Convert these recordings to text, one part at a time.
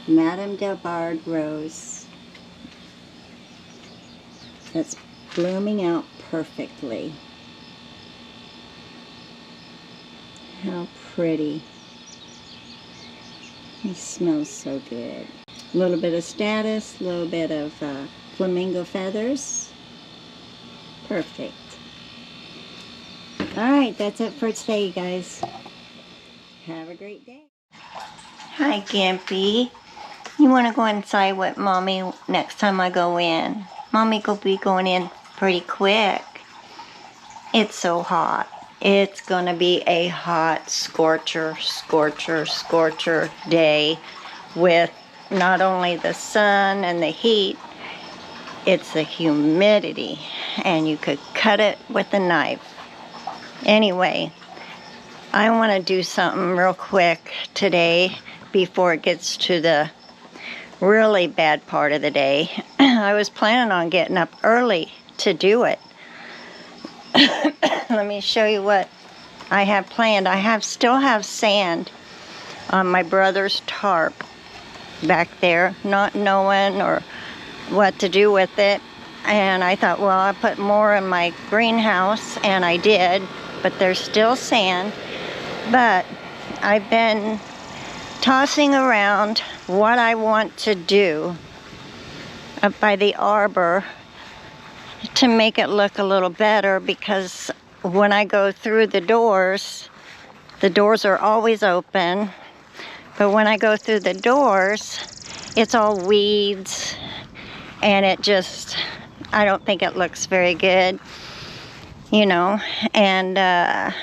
Madame Delbarde rose that's blooming out perfectly. How pretty. It smells so good. A little bit of status, a little bit of flamingo feathers. Perfect. Alright, that's it for today, you guys. Have a great day. Hi, Gimpy. You want to go inside with Mommy next time I go in? Mommy will be going in pretty quick. It's so hot. It's going to be a hot scorcher day with not only the sun and the heat, it's the humidity, and you could cut it with a knife. Anyway, I want to do something real quick today before it gets to the really bad part of the day. I was planning on getting up early to do it. Let me show you what I have planned. I still have sand on my brother's tarp back there, not knowing or what to do with it. And I thought, well, I'll put more in my greenhouse, and I did, but there's still sand. But I've been tossing around what I want to do up by the arbor to make it look a little better, because when I go through the doors are always open, but when I go through the doors, it's all weeds, and it just, I don't think it looks very good, you know. And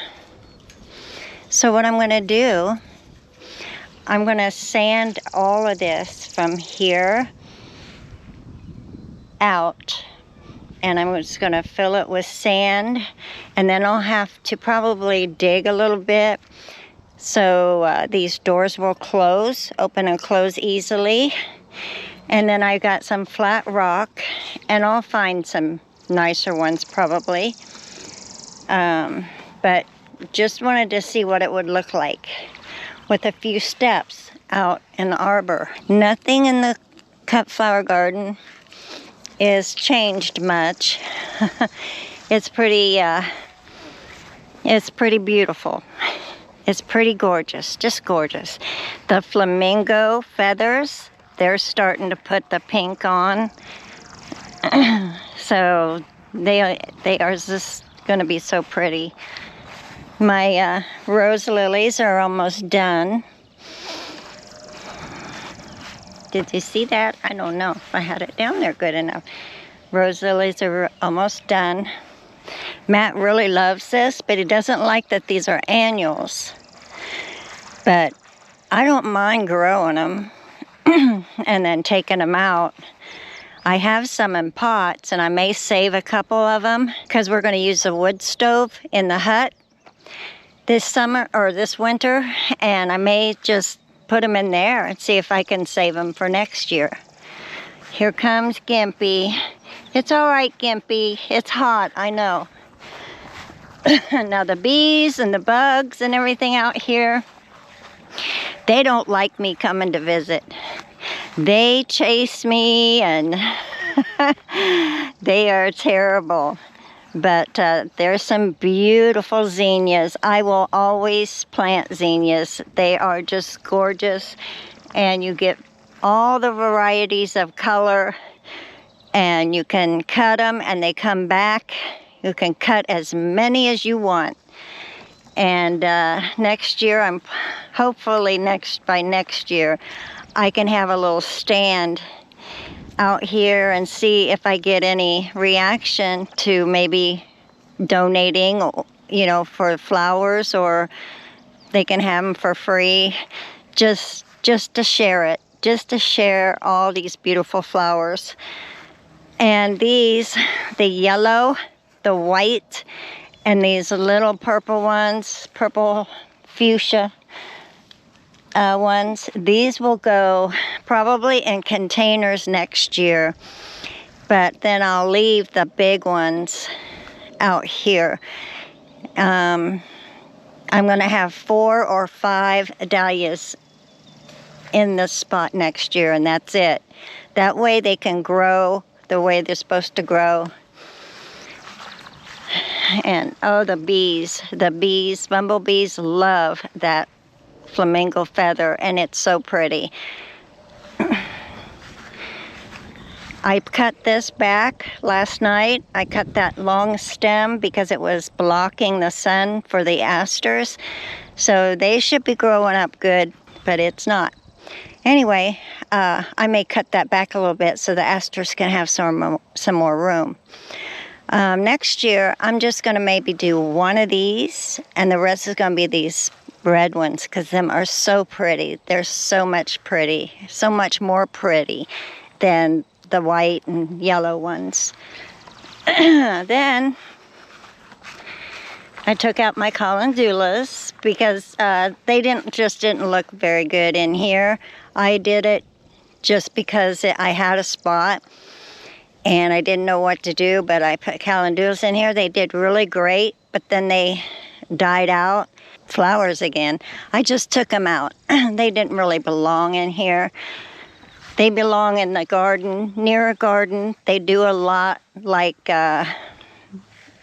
so what I'm going to do, I'm going to sand all of this from here out, and I'm just going to fill it with sand, and then I'll have to probably dig a little bit so these doors will open and close easily. And then I got some flat rock, and I'll find some nicer ones probably, but just wanted to see what it would look like with a few steps out in the arbor. Nothing in the cut flower garden is changed much. It's pretty beautiful. It's pretty gorgeous, just gorgeous. The flamingo feathers, they're starting to put the pink on. So they are just gonna be so pretty. My rose lilies are almost done. Did you see that? I don't know if I had it down there good enough. Rose lilies are almost done. Matt really loves this, but he doesn't like that these are annuals. But I don't mind growing them and then taking them out. I have some in pots, and I may save a couple of them because we're going to use the wood stove in the hut this summer or this winter, and I may just put them in there and see if I can save them for next year. Here comes Gimpy. It's all right, Gimpy. It's hot, I know. Now the bees and the bugs and everything out here, they don't like me coming to visit. They chase me, and they are terrible. But there's some beautiful zinnias. I will always plant zinnias. They are just gorgeous, and you get all the varieties of color, and you can cut them and they come back. You can cut as many as you want. And next year, hopefully by next year, I can have a little stand out here and see if I get any reaction to maybe donating, you know, for flowers, or they can have them for free, just to share it, just to share all these beautiful flowers. And these, the yellow, the white, and these little purple ones, purple fuchsia ones, these will go probably in containers next year, but then I'll leave the big ones out here. I'm going to have 4 or 5 dahlias in this spot next year, and that's it. That way they can grow the way they're supposed to grow. And oh, the bees, bumblebees love that flamingo feather, and it's so pretty. I cut this back last night. I cut that long stem because it was blocking the sun for the asters. So they should be growing up good, but it's not. Anyway, I may cut that back a little bit so the asters can have some more room. Next year, I'm just going to maybe do one of these, and the rest is going to be these red ones, because them are so pretty. They're so much more pretty than the white and yellow ones. Then I took out my calendulas because they didn't look very good in here. I did it just because I had a spot and I didn't know what to do, but I put calendulas in here. They did really great, but then they died out. Flowers again. I just took them out. They didn't really belong in here. They belong in the garden, near a garden. They do a lot like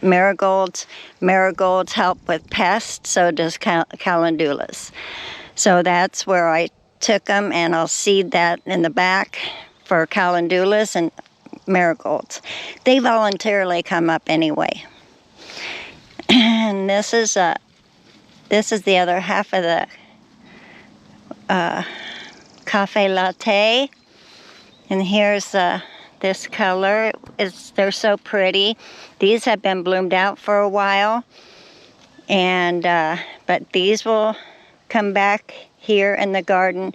marigolds. Marigolds help with pests, so does calendulas. So that's where I took them, and I'll seed that in the back for calendulas and marigolds. They voluntarily come up anyway. And this is the other half of the cafe latte. And here's this color. They're so pretty. These have been bloomed out for a while, and but these will come back here in the garden.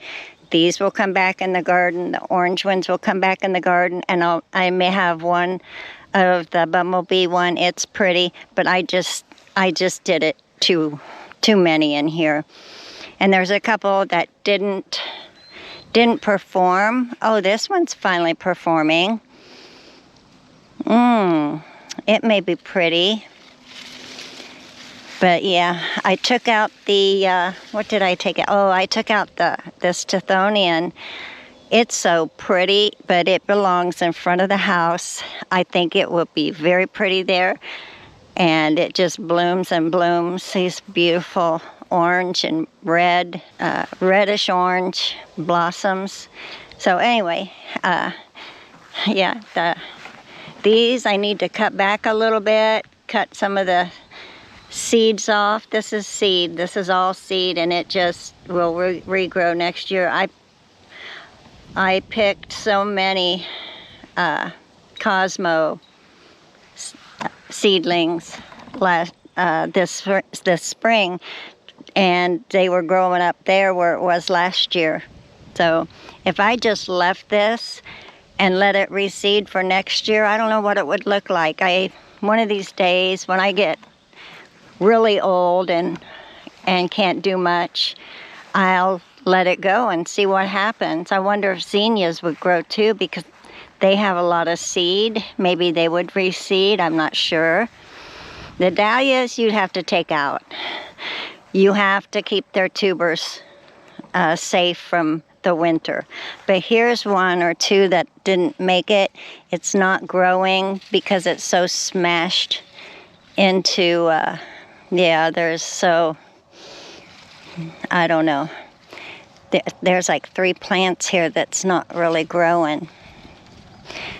These will come back in the garden. The orange ones will come back in the garden, and I may have one of the bumblebee one. It's pretty, but I just did it too many in here. And there's a couple that didn't perform. Oh, this one's finally performing. It may be pretty. But yeah, I took out the, what did I take out? Oh, I took out this Tithonian. It's so pretty, but it belongs in front of the house. I think it will be very pretty there. And it just blooms and blooms. These beautiful orange and red, reddish orange blossoms. So anyway, yeah, these I need to cut back a little bit, cut some of the seeds off. This is seed. This is all seed, and it just will regrow next year. I picked so many Cosmo seedlings this spring, and they were growing up there where it was last year. So if I just left this and let it reseed for next year, I don't know what it would look like. One of these days when I get really old and can't do much, I'll let it go and see what happens. I wonder if zinnias would grow too, because they have a lot of seed. Maybe they would reseed, I'm not sure. The dahlias you'd have to take out. You have to keep their tubers safe from the winter. But here's one or two that didn't make it. It's not growing because it's so smashed into the others. So I don't know. There's like 3 plants here that's not really growing.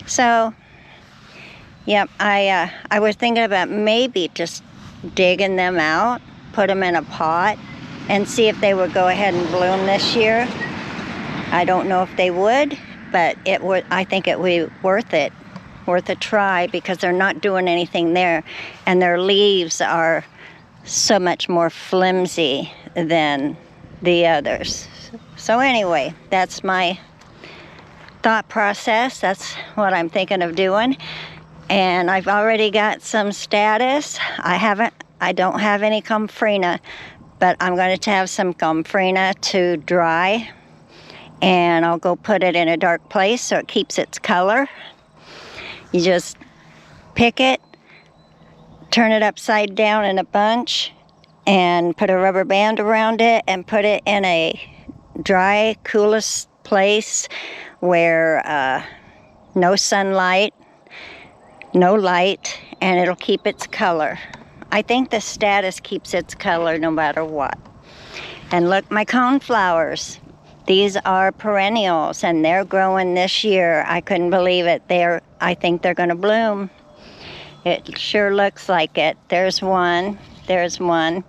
So, yep, I was thinking about maybe just digging them out, put them in a pot, and see if they would go ahead and bloom this year. I don't know if they would, but I think it would be worth a try, because they're not doing anything there, and their leaves are so much more flimsy than the others. So anyway, that's my thought process. That's what I'm thinking of doing. And I've already got some status. I don't have any Comfrena, but I'm going to have some Comfrena to dry, and I'll go put it in a dark place so it keeps its color. You just pick it, turn it upside down in a bunch, and put a rubber band around it and put it in a dry, coolest place where no sunlight, no light, and it'll keep its color. I think the statice keeps its color no matter what. And look, my coneflowers. These are perennials, and they're growing this year. I couldn't believe it. I think they're going to bloom. It sure looks like it. There's one. There's one.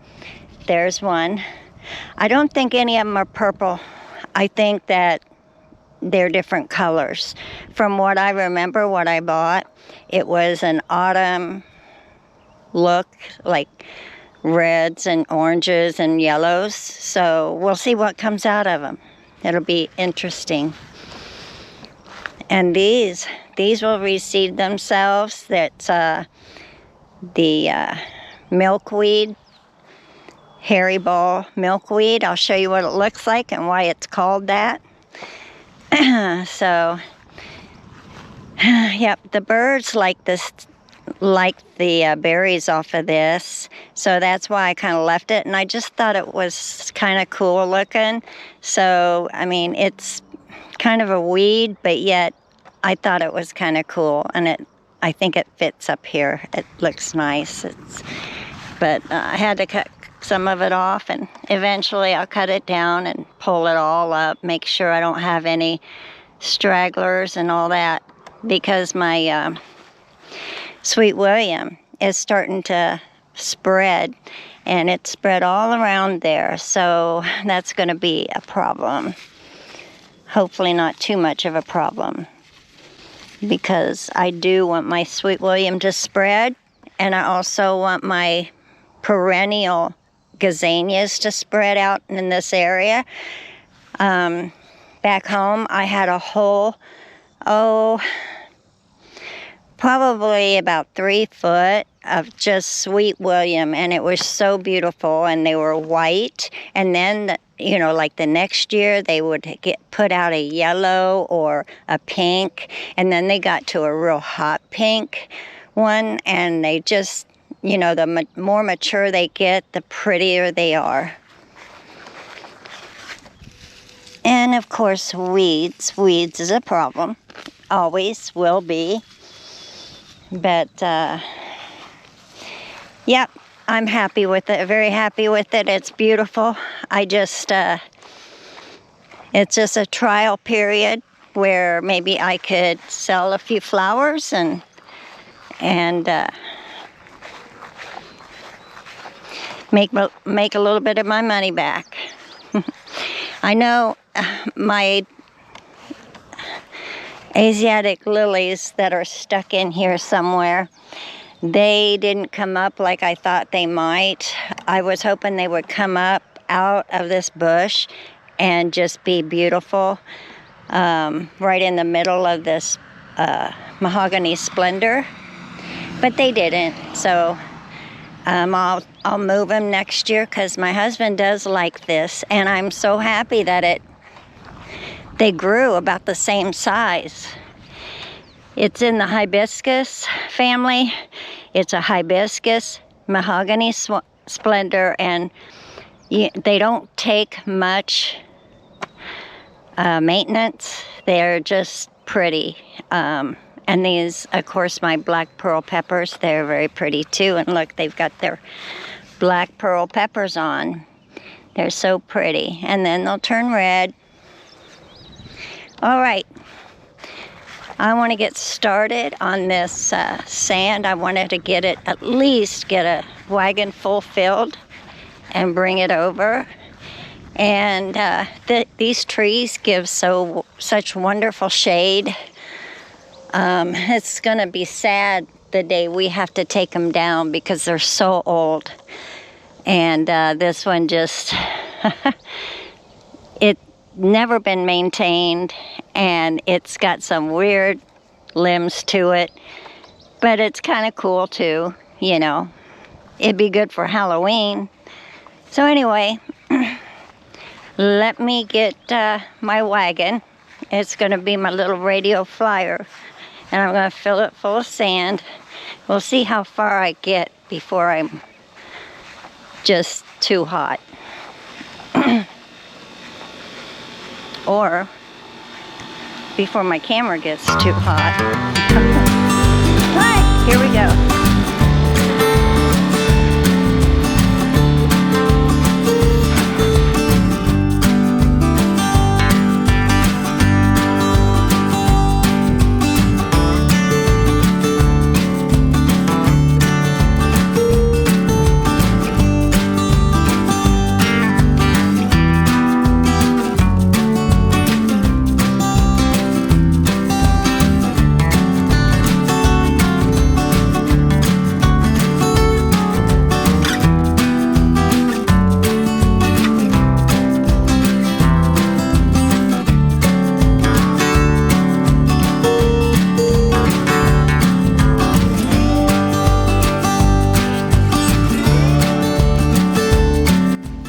There's one. I don't think any of them are purple. I think that they're different colors. From what I remember, what I bought, it was an autumn look, like reds and oranges and yellows. So we'll see what comes out of them. It'll be interesting. And these will reseed themselves. That's the milkweed, hairy ball milkweed. I'll show you what it looks like and why it's called that. So, yep, the birds like this, like the berries off of this, so that's why I kind of left it, and I just thought it was kind of cool looking. So, I mean, it's kind of a weed, but yet I thought it was kind of cool, and I think it fits up here. It looks nice. But I had to cut some of it off, and eventually I'll cut it down and pull it all up, make sure I don't have any stragglers and all that, because my Sweet William is starting to spread, and it's spread all around there, so that's going to be a problem. Hopefully not too much of a problem, because I do want my Sweet William to spread, and I also want my perennial gazanias to spread out in this area. Back home, I had a whole, probably about 3 foot of just Sweet William, and it was so beautiful, and they were white, and then, like the next year, they would put out a yellow or a pink, and then they got to a real hot pink one, and they just, the more mature they get, the prettier they are. And of course, weeds is a problem, always will be. But, yep, I'm happy with it, very happy with it. It's beautiful. It's just a trial period where maybe I could sell a few flowers and make a little bit of my money back. I know my Asiatic lilies that are stuck in here somewhere, they didn't come up like I thought they might. I was hoping they would come up out of this bush and just be beautiful right in the middle of this mahogany splendor, but they didn't. So I'll move them next year, because my husband does like this, and I'm so happy that they grew about the same size. It's in the hibiscus family. It's a hibiscus mahogany splendor, and they don't take much maintenance. They're just pretty. And these, of course, my black pearl peppers, they're very pretty too. And look, they've got their black pearl peppers on. They're so pretty. And then they'll turn red. All right. I want to get started on this sand. I wanted to at least get a wagon full filled and bring it over. And these trees give such wonderful shade. It's going to be sad the day we have to take them down, because they're so old. And this one just, it's never been maintained, and it's got some weird limbs to it, but it's kind of cool too, It'd be good for Halloween. So anyway, let me get my wagon. It's going to be my little radio flyer, and I'm going to fill it full of sand. We'll see how far I get before I'm just too hot. or before my camera gets too hot. Alright, here we go.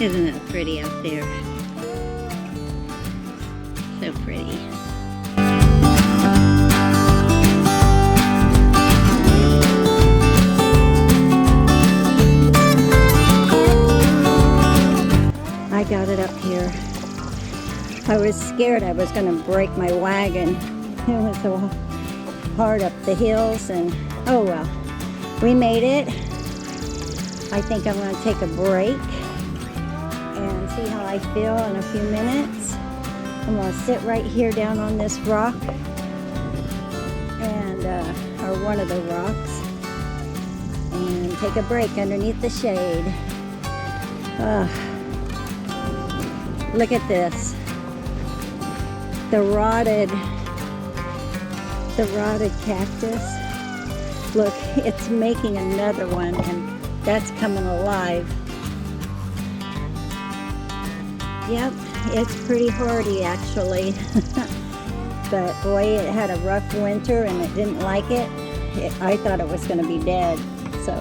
Isn't it pretty up there? So pretty. I got it up here. I was scared I was going to break my wagon. It was so hard up the hills, and oh well. We made it. I think I'm going to take a break and see how I feel in a few minutes. I'm going to sit right here down on this rock, and or one of the rocks, and take a break underneath the shade. Look at this. The rotted cactus. Look, it's making another one, and that's coming alive. Yep, it's pretty hardy actually. But boy, it had a rough winter and it didn't like it. I thought it was going to be dead. So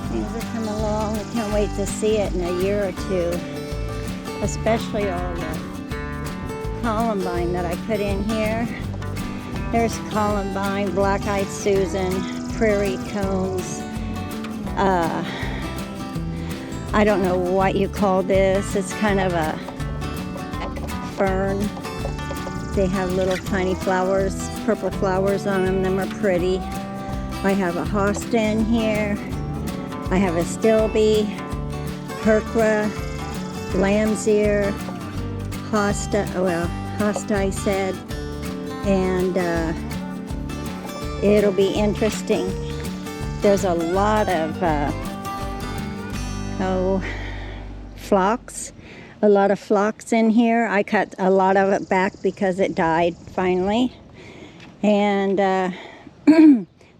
things are coming along. I can't wait to see it in a year or two. Especially all the columbine that I put in here. There's columbine, black-eyed Susan, prairie cones. I don't know what you call this. It's kind of a fern. They have little tiny flowers, purple flowers on them. Them are pretty. I have a hosta in here. I have a stilby, hercra, lamb's ear, hosta. Well, hosta I said. And it'll be interesting. There's a lot of phlox. A lot of phlox in here. I cut a lot of it back because it died finally. And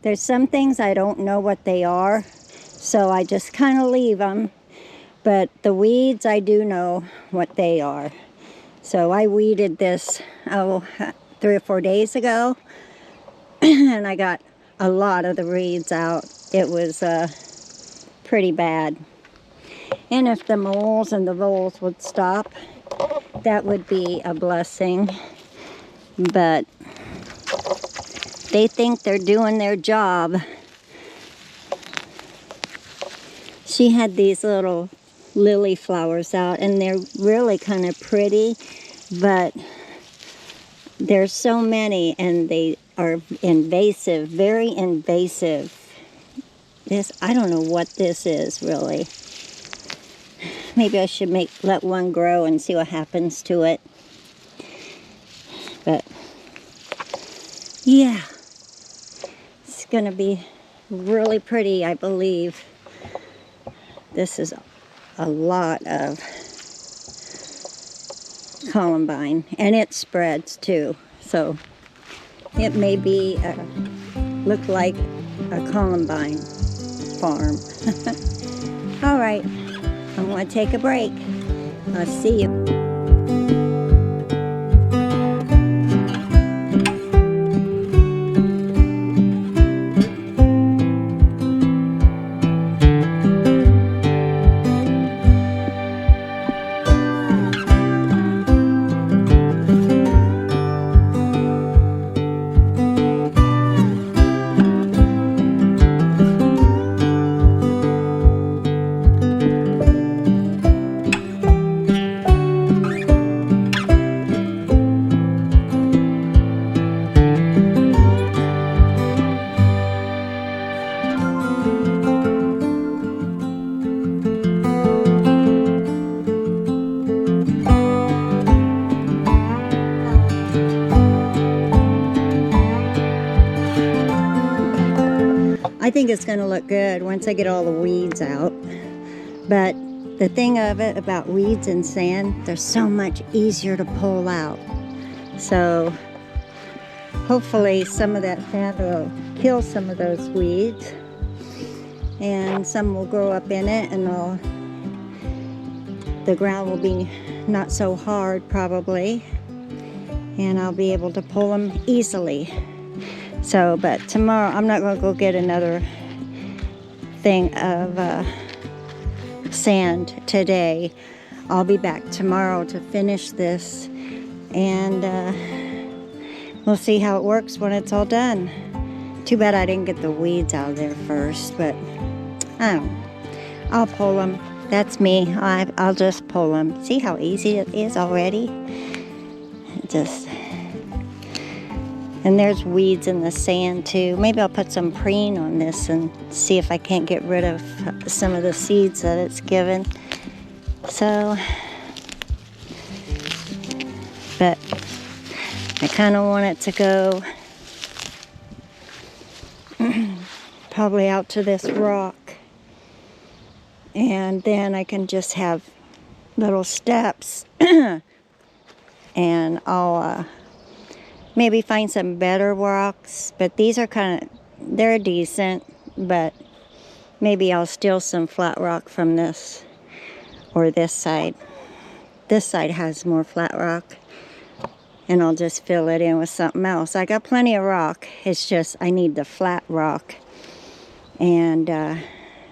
there's some things I don't know what they are, so I just kind of leave them. But the weeds, I do know what they are. So I weeded this 3 or 4 days ago, and I got a lot of the reeds out. It was pretty bad. And if the moles and the voles would stop, that would be a blessing. But they think they're doing their job. She had these little lily flowers out, and they're really kind of pretty, but there's so many, and they are invasive, very invasive. I don't know what this is really. Maybe I should let one grow and see what happens to it. But yeah, it's gonna be really pretty, I believe. This is a lot of columbine, and it spreads too, so it may be look like a columbine farm. All right, I'm going to take a break. I'll see you. think it's going to look good once I get all the weeds out. But the thing of it about weeds and sand, they're so much easier to pull out. So hopefully some of that sand will kill some of those weeds, and some will grow up in it, and the ground will be not so hard probably, and I'll be able to pull them easily. So, but tomorrow I'm not going to go get another thing of sand today. I'll be back tomorrow to finish this, and we'll see how it works when it's all done. Too bad I didn't get the weeds out of there first, but I don't know. I'll pull them. That's me. I'll just pull them. See how easy it is already? And there's weeds in the sand too. Maybe I'll put some preen on this and see if I can't get rid of some of the seeds that it's given. So, but I kind of want it to go probably out to this rock, and then I can just have little steps and I'll maybe find some better rocks, but these are they're decent, but maybe I'll steal some flat rock from this or this side. This side has more flat rock, and I'll just fill it in with something else. I got plenty of rock, it's just I need the flat rock, and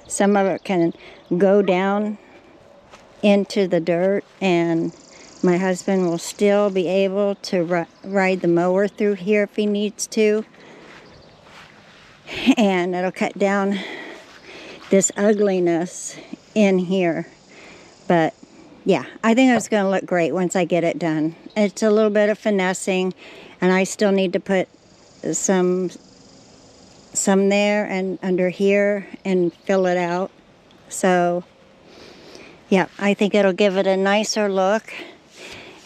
some of it can go down into the dirt, and my husband will still be able to ride the mower through here if he needs to, and it'll cut down this ugliness in here. But yeah, I think it's going to look great once I get it done. It's a little bit of finessing, and I still need to put some there and under here and fill it out. So yeah, I think it'll give it a nicer look.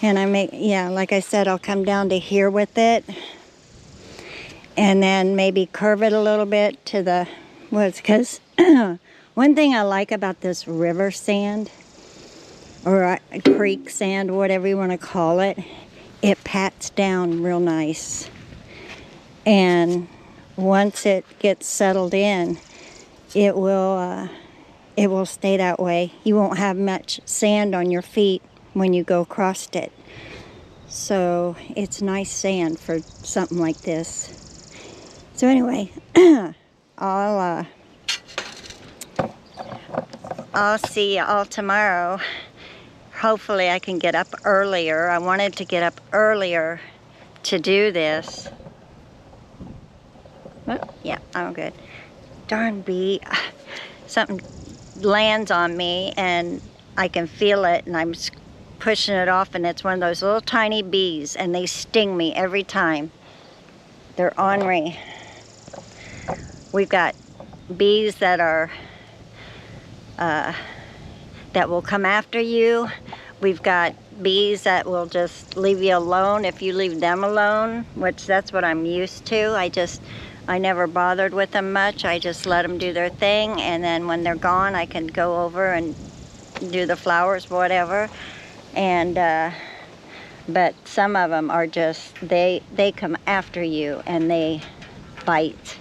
And like I said, I'll come down to here with it, and then maybe curve it a little bit to the woods. Because one thing I like about this river sand, or creek sand, whatever you want to call it, it pats down real nice. And once it gets settled in, it will stay that way. You won't have much sand on your feet when you go across it. So it's nice sand for something like this. So anyway, I'll see you all tomorrow. Hopefully I can get up earlier. I wanted to get up earlier to do this. Oh, yeah, I'm good. Darn bee. Something lands on me and I can feel it, and I'm pushing it off, and it's one of those little tiny bees, and they sting me every time. They're ornery. We've got bees that are that will come after you. We've got bees that will just leave you alone if you leave them alone, which that's what I'm used to. I never bothered with them much. I just let them do their thing, and then when they're gone, I can go over and do the flowers, whatever. And but some of them are just, they come after you and they bite.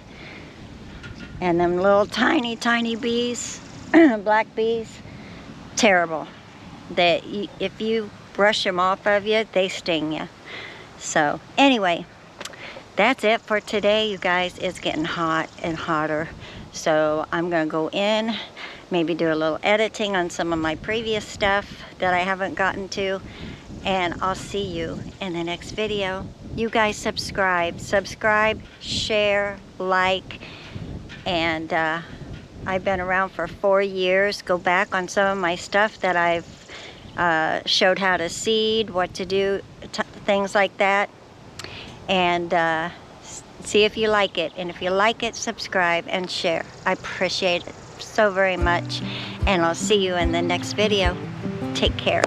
And them little tiny bees, black bees, terrible. If you brush them off of you, they sting you. So anyway, that's it for today, you guys. It's getting hot and hotter, so I'm gonna go in, maybe do a little editing on some of my previous stuff that I haven't gotten to, and I'll see you in the next video. You guys subscribe, share, like, and I've been around for 4 years. Go back on some of my stuff that I've showed how to seed, what to do, things like that, and see if you like it. And if you like it, subscribe and share. I appreciate it so very much, and I'll see you in the next video. Take care.